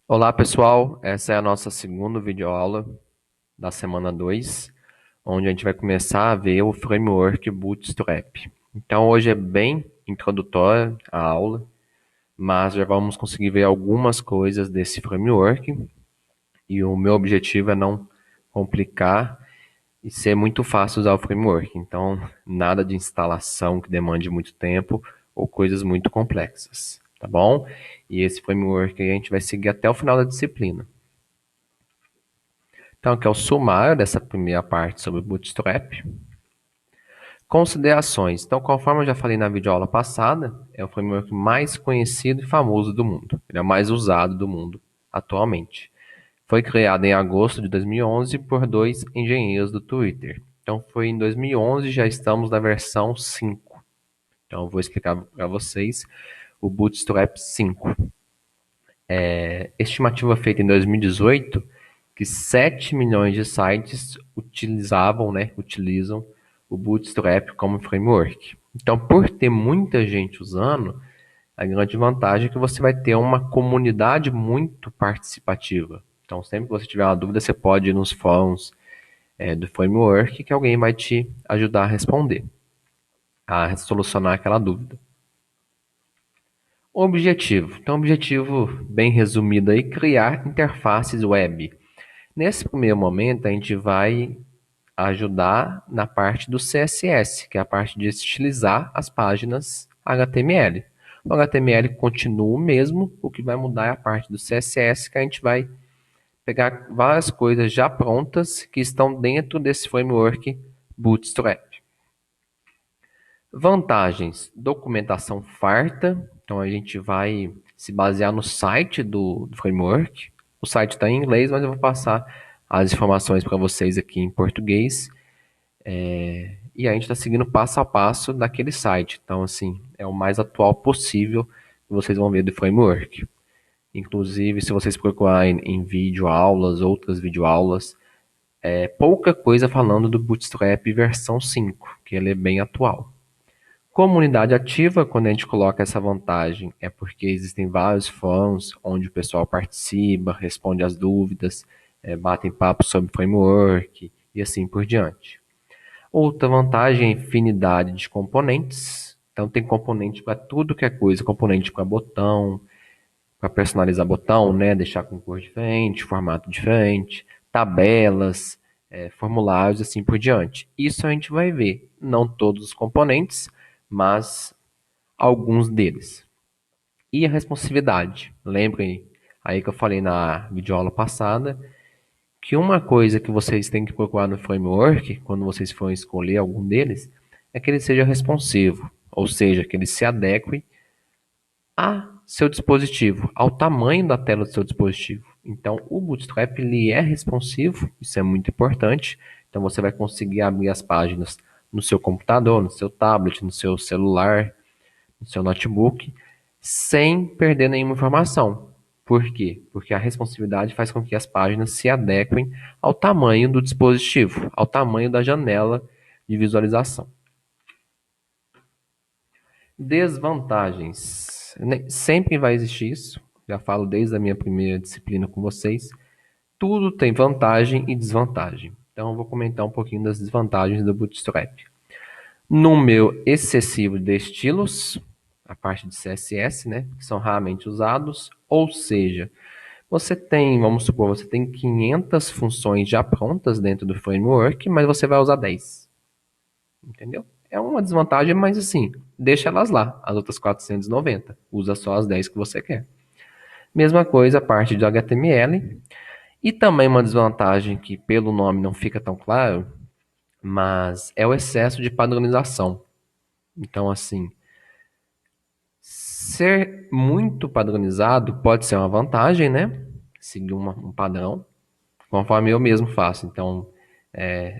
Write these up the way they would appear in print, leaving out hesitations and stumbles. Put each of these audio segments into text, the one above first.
Olá pessoal, essa é a nossa segunda videoaula da semana 2, onde a gente vai começar a ver o framework Bootstrap. Então hoje é bem introdutória a aula, mas já vamos conseguir ver algumas coisas desse framework e o meu objetivo é não complicar e ser muito fácil usar o framework. Então nada de instalação que demande muito tempo ou coisas muito complexas, tá bom? E esse framework aí a gente vai seguir até o final da disciplina. Então, aqui é o sumário dessa primeira parte sobre Bootstrap. Considerações. Então, conforme eu já falei na videoaula passada, é o framework mais conhecido e famoso do mundo. Ele é o mais usado do mundo atualmente. Foi criado em agosto de 2011 por dois engenheiros do Twitter. Então, foi em 2011, já estamos na versão 5. Então, eu vou explicar para vocês o Bootstrap 5. Estimativa feita em 2018 que 7 milhões de sites utilizam o Bootstrap como framework. Então, por ter muita gente usando, a grande vantagem é que você vai ter uma comunidade muito participativa. Então, sempre que você tiver uma dúvida, você pode ir nos fóruns do framework que alguém vai te ajudar a responder, a solucionar aquela dúvida. O objetivo. Então, o objetivo, bem resumido aí, criar interfaces web. Nesse primeiro momento, a gente vai ajudar na parte do CSS, que é a parte de estilizar as páginas HTML. O HTML continua o mesmo, o que vai mudar é a parte do CSS, que a gente vai pegar várias coisas já prontas que estão dentro desse framework Bootstrap. Vantagens: documentação farta, então a gente vai se basear no site do framework. O site está em inglês, mas eu vou passar as informações para vocês aqui em português. E a gente está seguindo passo a passo daquele site. Então, assim, é o mais atual possível que vocês vão ver do framework. Inclusive, se vocês procurarem em videoaulas, outras videoaulas, é pouca coisa falando do Bootstrap versão 5, que ele é bem atual. Comunidade ativa, quando a gente coloca essa vantagem, é porque existem vários fóruns onde o pessoal participa, responde as dúvidas, batem papo sobre framework e assim por diante. Outra vantagem é a infinidade de componentes. Então tem componente para tudo que é coisa, componente para botão, para personalizar botão, né, deixar com cor diferente, formato diferente, tabelas, formulários, assim por diante. Isso a gente vai ver, não todos os componentes, mas alguns deles. E a responsividade. Lembrem aí que eu falei na videoaula passada que uma coisa que vocês têm que procurar no framework, quando vocês forem escolher algum deles, é que ele seja responsivo, ou seja, que ele se adeque a seu dispositivo, ao tamanho da tela do seu dispositivo. Então, o Bootstrap ele é responsivo, isso é muito importante. Então, você vai conseguir abrir as páginas no seu computador, no seu tablet, no seu celular, no seu notebook, sem perder nenhuma informação. Por quê? Porque a responsividade faz com que as páginas se adequem ao tamanho do dispositivo, ao tamanho da janela de visualização. Desvantagens. Sempre vai existir isso. Já falo desde a minha primeira disciplina com vocês. Tudo tem vantagem e desvantagem. Então eu vou comentar um pouquinho das desvantagens do Bootstrap. Número excessivo de estilos, a parte de CSS, né, que são raramente usados, ou seja, você tem, vamos supor, você tem 500 funções já prontas dentro do framework, mas você vai usar 10, entendeu? É uma desvantagem, mas assim, deixa elas lá, as outras 490, usa só as 10 que você quer. Mesma coisa a parte de HTML, e também uma desvantagem que pelo nome não fica tão claro, mas é o excesso de padronização. Então, assim, ser muito padronizado pode ser uma vantagem, né? Seguir um padrão, conforme eu mesmo faço. Então,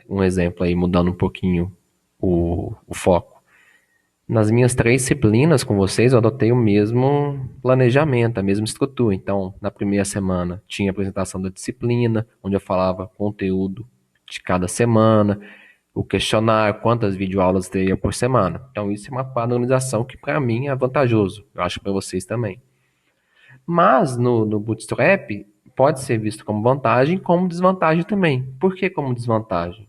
um exemplo aí, mudando um pouquinho o foco. Nas minhas 3 disciplinas com vocês, eu adotei o mesmo planejamento, a mesma estrutura. Então, na primeira semana, tinha a apresentação da disciplina, onde eu falava conteúdo de cada semana, o questionário, quantas videoaulas teria por semana. Então, isso é uma padronização que, para mim, é vantajoso. Eu acho que para vocês também. Mas no Bootstrap pode ser visto como vantagem, como desvantagem também. Por que como desvantagem?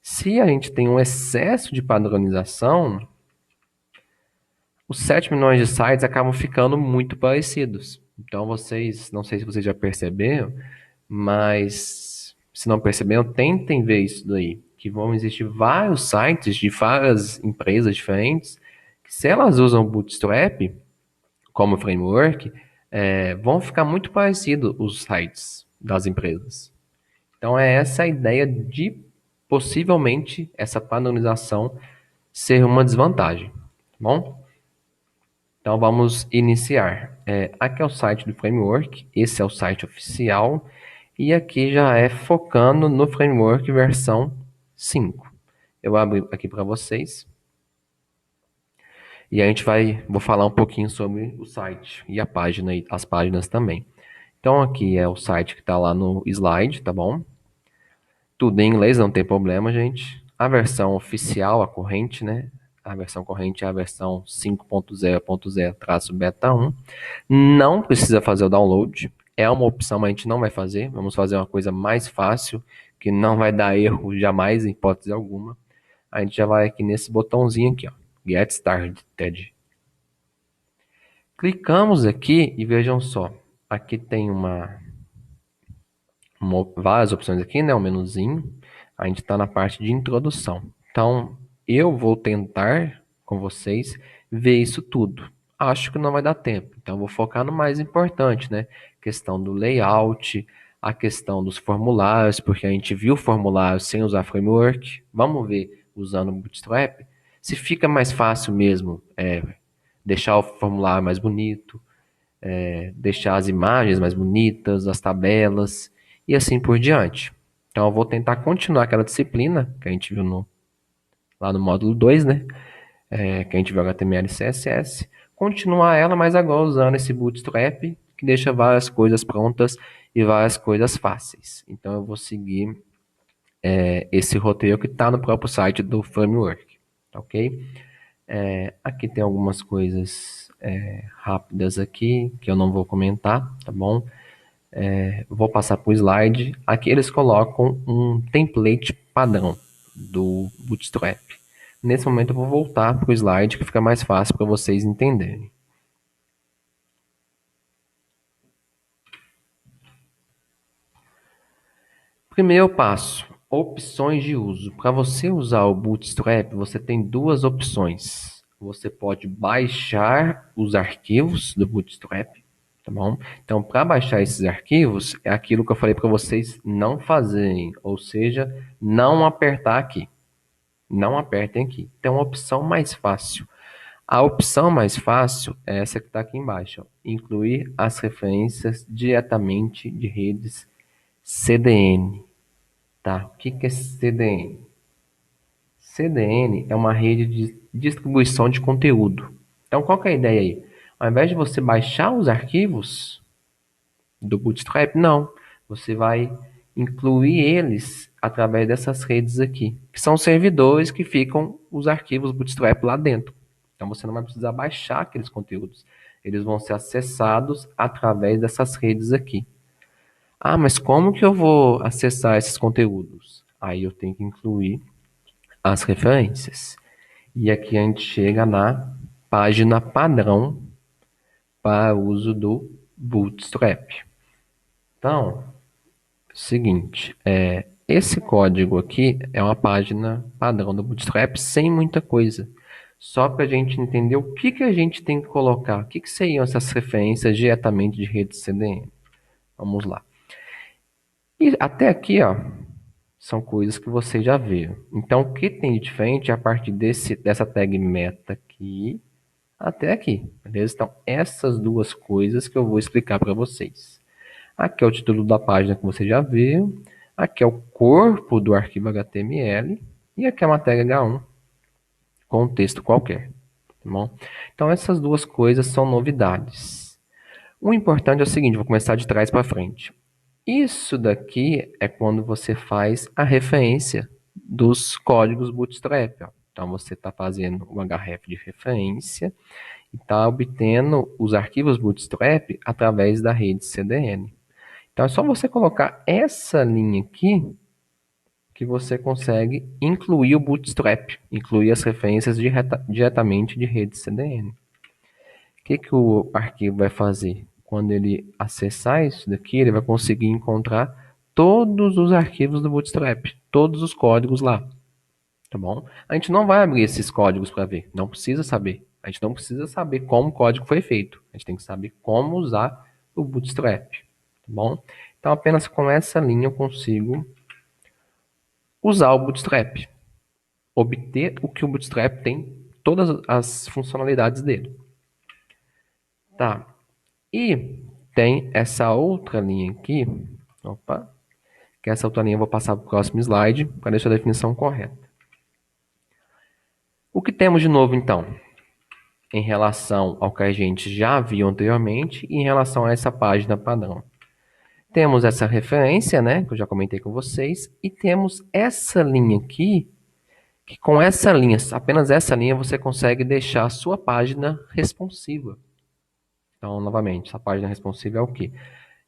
Se a gente tem um excesso de padronização, os 7 milhões de sites acabam ficando muito parecidos. Então vocês, não sei se vocês já perceberam, mas se não perceberam, tentem ver isso daí. Que vão existir vários sites de várias empresas diferentes, que se elas usam Bootstrap como framework, vão ficar muito parecidos os sites das empresas. Então é essa a ideia de possivelmente essa padronização ser uma desvantagem, tá bom? Então vamos iniciar. Aqui é o site do framework, esse é o site oficial, e aqui já é focando no framework versão 5. Eu abro aqui para vocês e a gente vou falar um pouquinho sobre o site e a página e as páginas também. Então aqui é o site que está lá no slide, tá bom? Tudo em inglês, não tem problema, gente. A versão oficial, a corrente, né? A versão corrente é a versão 5.0.0-beta 1. Não precisa fazer o download. É uma opção, mas a gente não vai fazer. Vamos fazer uma coisa mais fácil, que não vai dar erro jamais, em hipótese alguma. A gente já vai aqui nesse botãozinho aqui, ó. Get Started. Clicamos aqui e vejam só. Aqui tem várias opções aqui, né? Um menuzinho. A gente está na parte de introdução. Então, eu vou tentar com vocês ver isso tudo. Acho que não vai dar tempo. Então, vou focar no mais importante, né? Questão do layout, a questão dos formulários, porque a gente viu formulários sem usar framework. Vamos ver usando o Bootstrap se fica mais fácil mesmo deixar o formulário mais bonito, deixar as imagens mais bonitas, as tabelas e assim por diante. Então eu vou tentar continuar aquela disciplina que a gente viu lá no módulo 2, né? Que a gente viu HTML e CSS. Continuar ela, mas agora usando esse Bootstrap, que deixa várias coisas prontas e várias coisas fáceis. Então eu vou seguir esse roteiro que está no próprio site do framework, tá ok? Aqui tem algumas coisas rápidas aqui que eu não vou comentar, tá bom? Vou passar para o slide. Aqui eles colocam um template padrão do Bootstrap. Nesse momento eu vou voltar para o slide que fica mais fácil para vocês entenderem. Primeiro passo, opções de uso. Para você usar o Bootstrap, você tem duas opções. Você pode baixar os arquivos do Bootstrap, tá bom? Então, para baixar esses arquivos, é aquilo que eu falei para vocês não fazerem, ou seja, não apertar aqui. Não apertem aqui. Tem uma opção mais fácil. A opção mais fácil é essa que está aqui embaixo. Ó. Incluir as referências diretamente de redes CDN. Tá? O que é CDN? CDN é uma rede de distribuição de conteúdo. Então, qual que é a ideia aí? Ao invés de você baixar os arquivos do Bootstrap, não. Você vai incluir eles através dessas redes aqui, que são servidores que ficam os arquivos Bootstrap lá dentro. Então, você não vai precisar baixar aqueles conteúdos. Eles vão ser acessados através dessas redes aqui. Ah, mas como que eu vou acessar esses conteúdos? Aí eu tenho que incluir as referências. E aqui a gente chega na página padrão para uso do Bootstrap. Então, seguinte, esse código aqui é uma página padrão do Bootstrap sem muita coisa. Só para a gente entender o que a gente tem que colocar. O que seriam essas referências diretamente de rede CDN? Vamos lá. E até aqui, ó, são coisas que você já viu. Então, o que tem de diferente é a partir dessa tag meta aqui até aqui, beleza? Então, essas duas coisas que eu vou explicar para vocês. Aqui é o título da página que você já viu. Aqui é o corpo do arquivo HTML. E aqui é a matéria H1 com um texto qualquer. Tá bom? Então, essas duas coisas são novidades. O importante é o seguinte, vou começar de trás para frente. Isso daqui é quando você faz a referência dos códigos Bootstrap. Ó. Então, você está fazendo o href de referência e está obtendo os arquivos Bootstrap através da rede CDN. Então é só você colocar essa linha aqui que você consegue incluir o Bootstrap, incluir as referências diretamente de rede CDN. O que o arquivo vai fazer? Quando ele acessar isso daqui, ele vai conseguir encontrar todos os arquivos do Bootstrap, todos os códigos lá, tá bom? A gente não vai abrir esses códigos para ver, não precisa saber. A gente não precisa saber como o código foi feito, a gente tem que saber como usar o Bootstrap, tá bom? Então, apenas com essa linha eu consigo usar o Bootstrap, obter o que o Bootstrap tem, todas as funcionalidades dele. Tá, e tem essa outra linha aqui, opa, que essa outra linha eu vou passar para o próximo slide para deixar a definição correta. O que temos de novo então, em relação ao que a gente já viu anteriormente e em relação a essa página padrão? Temos essa referência, né, que eu já comentei com vocês, e temos essa linha aqui, que com essa linha, apenas essa linha, você consegue deixar a sua página responsiva. Então, novamente, essa página responsiva é o quê?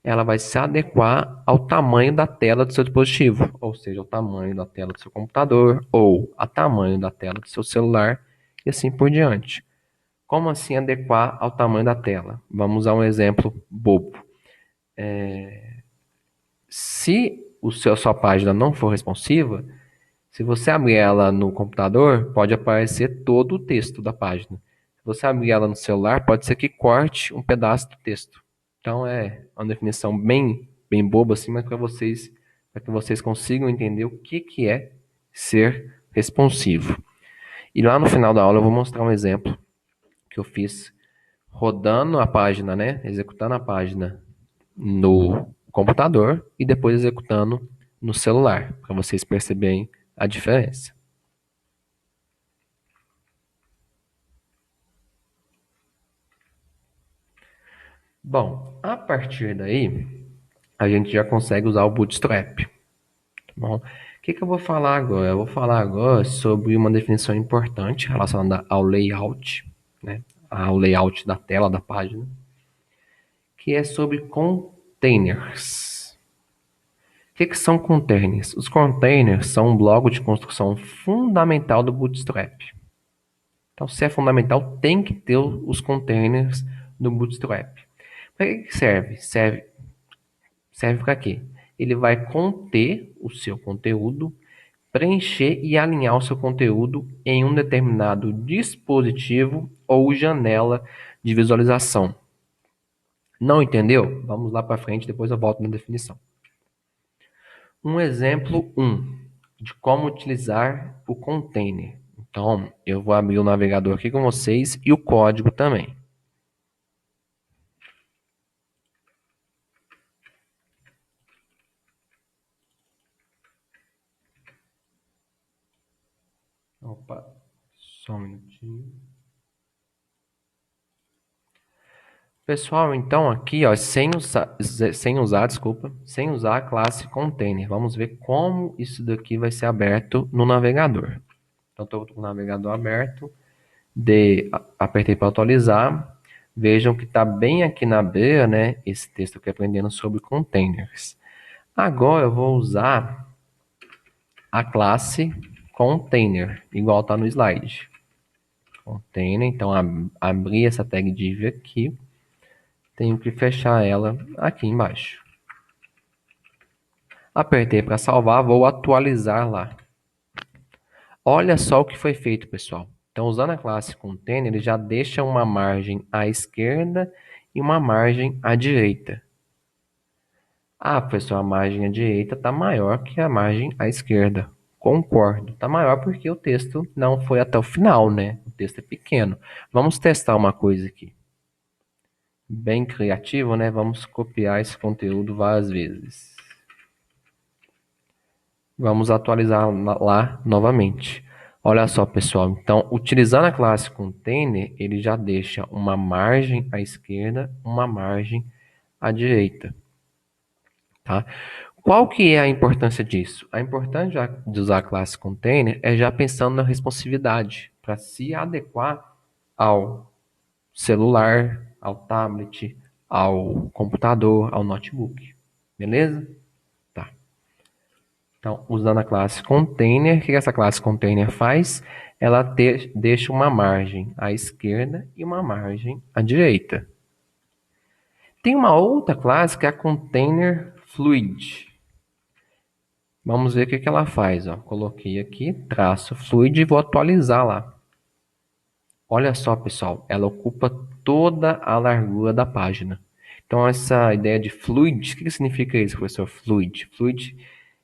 Ela vai se adequar ao tamanho da tela do seu dispositivo, ou seja, ao tamanho da tela do seu computador, ou ao tamanho da tela do seu celular, e assim por diante. Como assim adequar ao tamanho da tela? Vamos usar um exemplo bobo. Se sua página não for responsiva, se você abrir ela no computador, pode aparecer todo o texto da página. Se você abrir ela no celular, pode ser que corte um pedaço do texto. Então é uma definição bem boba assim, mas para que vocês consigam entender o que é ser responsivo. E lá no final da aula eu vou mostrar um exemplo que eu fiz rodando a página, né, executando a página no computador e depois executando no celular, para vocês perceberem a diferença. Bom, a partir daí, a gente já consegue usar o Bootstrap. Tá bom? O que eu vou falar agora? Eu vou falar agora sobre uma definição importante relacionada ao layout, né? Ao layout da tela da página, que é sobre containers. O que são containers? Os containers são um bloco de construção fundamental do Bootstrap. Então, se é fundamental, tem que ter os containers do Bootstrap. Para que serve? Serve para quê? Ele vai conter o seu conteúdo, preencher e alinhar o seu conteúdo em um determinado dispositivo ou janela de visualização. Não entendeu? Vamos lá para frente, depois eu volto na definição. Um exemplo 1 de como utilizar o container. Então, eu vou abrir o navegador aqui com vocês e o código também. Opa, só um minutinho. Pessoal, então aqui, ó, sem usar a classe container. Vamos ver como isso daqui vai ser aberto no navegador. Então, estou com o navegador aberto, apertei para atualizar. Vejam que está bem aqui na beira, né, esse texto aqui aprendendo sobre containers. Agora eu vou usar a classe container, igual está no slide. Container, então abri essa tag div aqui. Tenho que fechar ela aqui embaixo. Apertei para salvar, vou atualizar lá. Olha só o que foi feito, pessoal. Então, usando a classe container, ele já deixa uma margem à esquerda e uma margem à direita. Ah, pessoal, a margem à direita está maior que a margem à esquerda. Concordo, está maior porque o texto não foi até o final, né? O texto é pequeno. Vamos testar uma coisa aqui. Bem criativo, né? Vamos copiar esse conteúdo várias vezes. Vamos atualizar lá novamente. Olha só, pessoal. Então, utilizando a classe container, ele já deixa uma margem à esquerda, uma margem à direita. Tá? Qual que é a importância disso? A importância de usar a classe container é já pensando na responsividade, para se adequar ao celular, ao tablet, ao computador, ao notebook. Beleza? Tá. Então, usando a classe container, o que essa classe container faz? Ela deixa uma margem à esquerda e uma margem à direita. Tem uma outra classe que é a container fluid. Vamos ver o que ela faz. Ó. Coloquei aqui, traço fluid e vou atualizar lá. Olha só, pessoal, ela ocupa toda a largura da página. Então, essa ideia de fluid, o que significa isso, professor? Fluid. Fluid,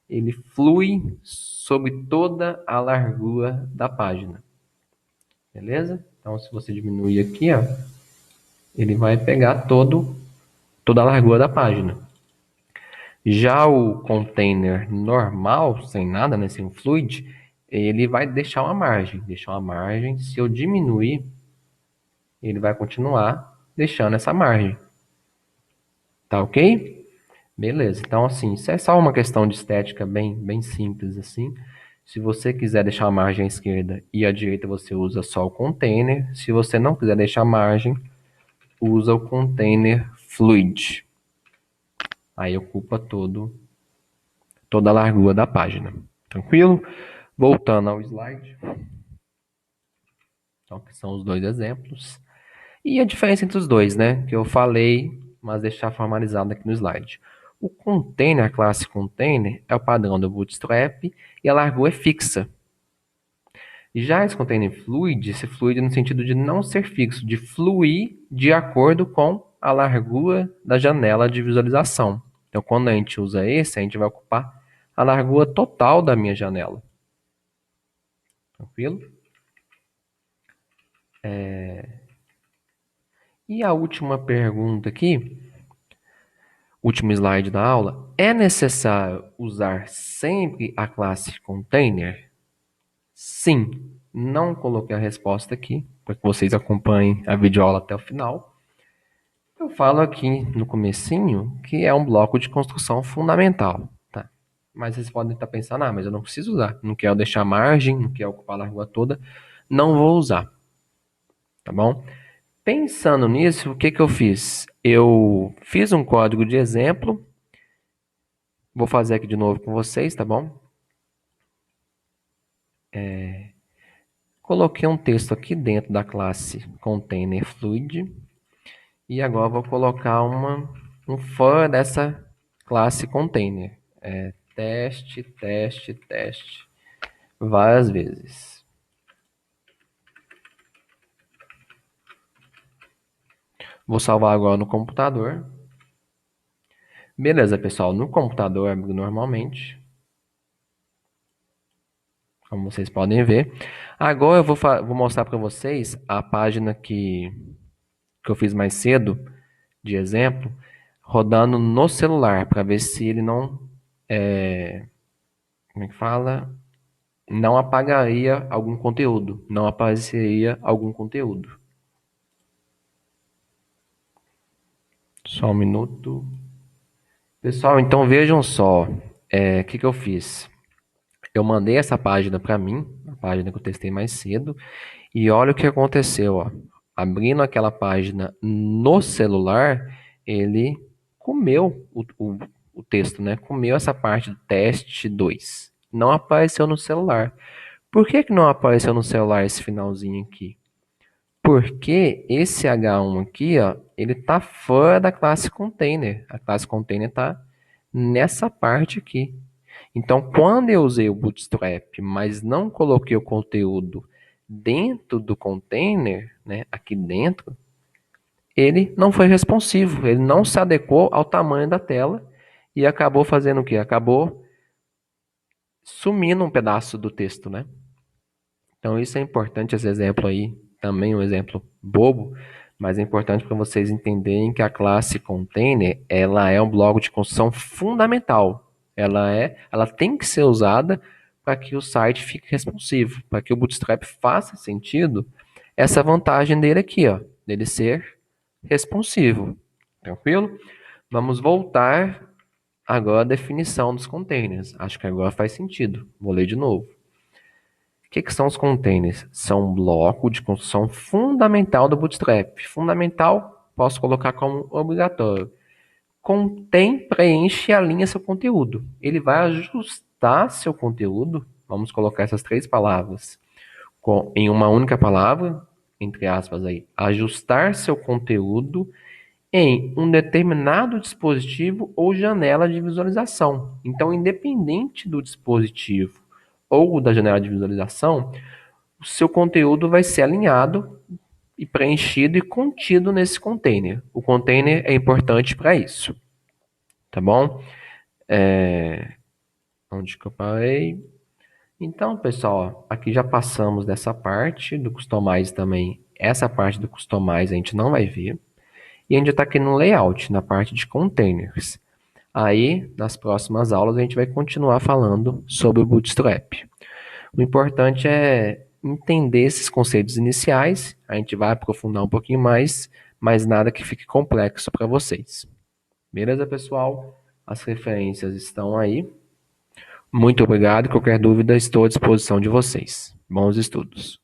ele flui sobre toda a largura da página. Beleza? Então, se você diminuir aqui, ó, ele vai pegar toda a largura da página. Já o container normal, sem nada, né, sem fluid, ele vai deixar uma margem. Deixar uma margem. Se eu diminuir, ele vai continuar deixando essa margem. Tá ok? Beleza. Então, assim, isso é só uma questão de estética bem simples, assim. Se você quiser deixar a margem à esquerda e à direita, você usa só o container. Se você não quiser deixar margem, usa o container fluid. Aí ocupa toda a largura da página. Tranquilo? Voltando ao slide. Então, que são os dois exemplos. E a diferença entre os dois, né? Que eu falei, mas deixar formalizado aqui no slide. O container, a classe container, é o padrão do Bootstrap e a largura é fixa. Já esse container fluid, esse fluid no sentido de não ser fixo, de fluir de acordo com a largura da janela de visualização. Então, quando a gente usa esse, a gente vai ocupar a largura total da minha janela. Tranquilo? E a última pergunta aqui, último slide da aula, é necessário usar sempre a classe container? Sim. Não coloquei a resposta aqui, para que vocês acompanhem a videoaula até o final. Eu falo aqui no comecinho que é um bloco de construção fundamental, tá? Mas vocês podem estar pensando, mas eu não preciso usar. Não quero deixar margem, não quero ocupar a largura toda. Não vou usar, tá bom? Pensando nisso, o que eu fiz? Eu fiz um código de exemplo. Vou fazer aqui de novo com vocês, tá bom? Coloquei um texto aqui dentro da classe container fluid. E agora vou colocar um for dessa classe container. Teste, teste, teste. Várias vezes. Vou salvar agora no computador. Beleza, pessoal. No computador, abro normalmente. Como vocês podem ver. Agora eu vou mostrar para vocês a página que eu fiz mais cedo, de exemplo, rodando no celular, para ver se ele não, como é que fala? Não apagaria algum conteúdo, não apareceria algum conteúdo. Só um minuto. Pessoal, então vejam só, o que eu fiz. Eu mandei essa página para mim, a página que eu testei mais cedo, e olha o que aconteceu, ó. Abrindo aquela página no celular, ele comeu o texto, né? Comeu essa parte do teste 2. Não apareceu no celular. Por que não apareceu no celular esse finalzinho aqui? Porque esse H1 aqui, ó, ele tá fora da classe container. A classe container tá nessa parte aqui. Então, quando eu usei o Bootstrap, mas não coloquei o conteúdo dentro do container, né, aqui dentro, ele não foi responsivo, ele não se adequou ao tamanho da tela e acabou fazendo o quê? Acabou sumindo um pedaço do texto, né? Então, isso é importante, esse exemplo aí, também um exemplo bobo, mas é importante para vocês entenderem que a classe container, ela é um bloco de construção fundamental. Ela tem que ser usada para que o site fique responsivo, para que o Bootstrap faça sentido, essa vantagem dele aqui, ó, dele ser responsivo. Tranquilo? Vamos voltar agora à definição dos containers. Acho que agora faz sentido. Vou ler de novo. O que são os containers? São um bloco de construção fundamental do Bootstrap. Fundamental, posso colocar como obrigatório. Contém, preenche e alinha seu conteúdo. Ele vai ajustar seu conteúdo, vamos colocar essas três palavras em uma única palavra, entre aspas aí, ajustar seu conteúdo em um determinado dispositivo ou janela de visualização. Então, independente do dispositivo ou da janela de visualização, o seu conteúdo vai ser alinhado e preenchido e contido nesse container. O container é importante para isso, tá bom? Onde que eu parei? Então, pessoal, aqui já passamos dessa parte do Customize também. Essa parte do Customize a gente não vai ver. E a gente está aqui no Layout, na parte de Containers. Aí, nas próximas aulas, a gente vai continuar falando sobre o Bootstrap. O importante é entender esses conceitos iniciais. A gente vai aprofundar um pouquinho mais, mas nada que fique complexo para vocês. Beleza, pessoal? As referências estão aí. Muito obrigado. Qualquer dúvida, estou à disposição de vocês. Bons estudos.